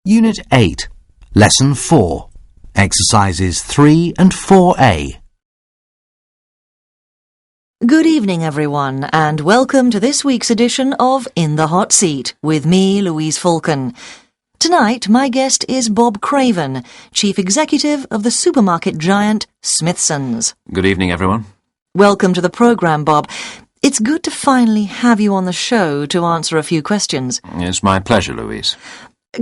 Unit 8, Lesson 4, Exercises 3 and 4A. Good evening, everyone, and welcome to this week's edition of In the Hot Seat with me, Louise Falcon. Tonight, my guest is Bob Craven, Chief Executive of the supermarket giant Smithson's. Good evening, everyone. Welcome to the programme, Bob. It's good to finally have you on the show to answer a few questions. It's my pleasure, Louise.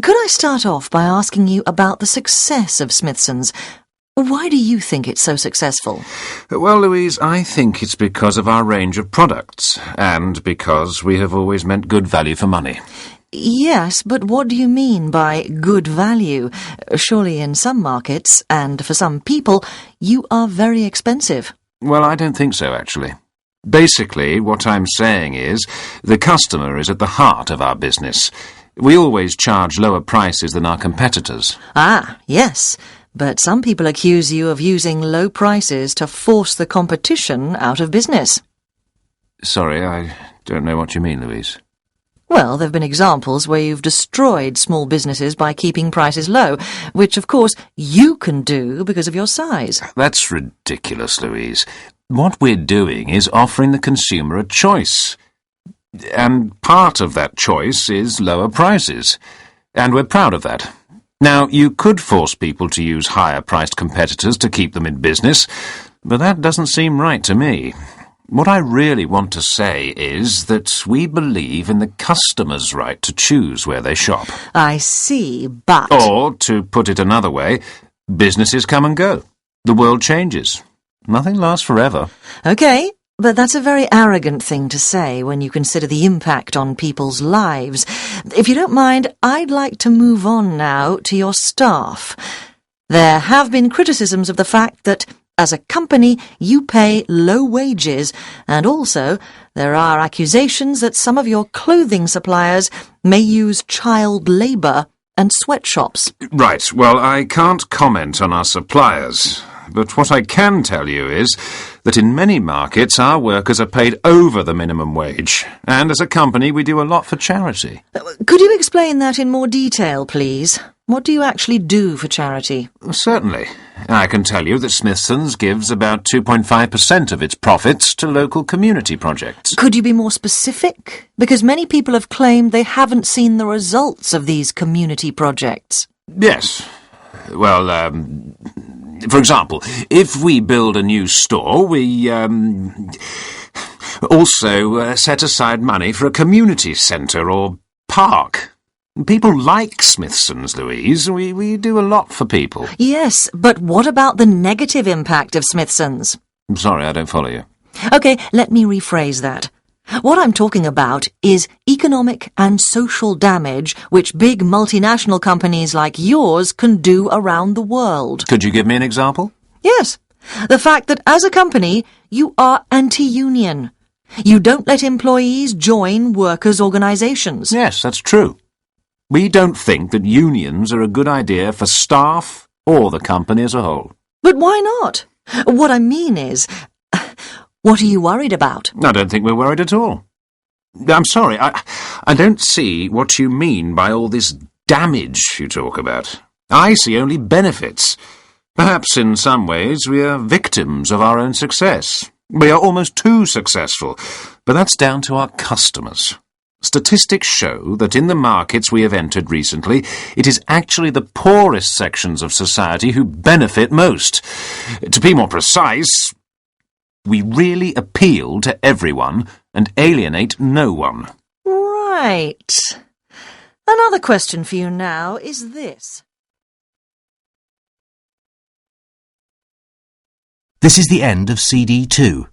Could I start off by asking you about the success of Smithson's? Why do you think it's so successful? Well, Louise, I think it's because of our range of products, and because we have always meant good value for money. Yes, but what do you mean by good value? Surely in some markets, and for some people, you are very expensive. Well, I don't think so, actually. Basically, what I'm saying is, the customer is at the heart of our business. We always charge lower prices than our competitors. Ah, yes, but some people accuse you of using low prices to force the competition out of business. Sorry, I don't know what you mean, Louise. Well, there have been examples where you've destroyed small businesses by keeping prices low, which, of course, you can do because of your size. That's ridiculous, Louise. What we're doing is offering the consumer a choice. And part of that choice is lower prices. And we're proud of that. Now, you could force people to use higher-priced competitors to keep them in business, but that doesn't seem right to me. What I really want to say is that we believe in the customer's right to choose where they shop. I see, but... Or, to put it another way, businesses come and go. The world changes. Nothing lasts forever. OK, but that's a very arrogant thing to say when you consider the impact on people's lives. If you don't mind, I'd like to move on now to your staff. There have been criticisms of the fact that, as a company, you pay low wages, and also there are accusations that some of your clothing suppliers may use child labour and sweatshops. Right, well, I can't comment on our suppliers, but what I can tell you is that in many markets our workers are paid over the minimum wage, and as a company we do a lot for charity. Could you explain that in more detail, please? What do you actually do for charity? Certainly. I can tell you that Smithson's gives about 2.5% of its profits to local community projects. Could you be more specific? Because many people have claimed they haven't seen the results of these community projects. Yes. Well, for example, if we build a new store, we also set aside money for a community centre or park. People like Smithson's, Louise. We do a lot for people. Yes, but what about the negative impact of Smithson's? I'm sorry, I don't follow you. OK, let me rephrase that. What I'm talking about is economic and social damage which big multinational companies like yours can do around the world. Could you give me an example? Yes. The fact that as a company, you are anti-union. You don't let employees join workers' organisations. Yes, that's true. We don't think that unions are a good idea for staff or the company as a whole. But why not? What I mean is, what are you worried about? I don't think we're worried at all. I'm sorry, I don't see what you mean by all this damage you talk about. I see only benefits. Perhaps in some ways we are victims of our own success. We are almost too successful, but that's down to our customers. Statistics show that in the markets we have entered recently, it is actually the poorest sections of society who benefit most. To be more precise, we really appeal to everyone and alienate no one. Right. Another question for you now is this. This is the end of CD 2.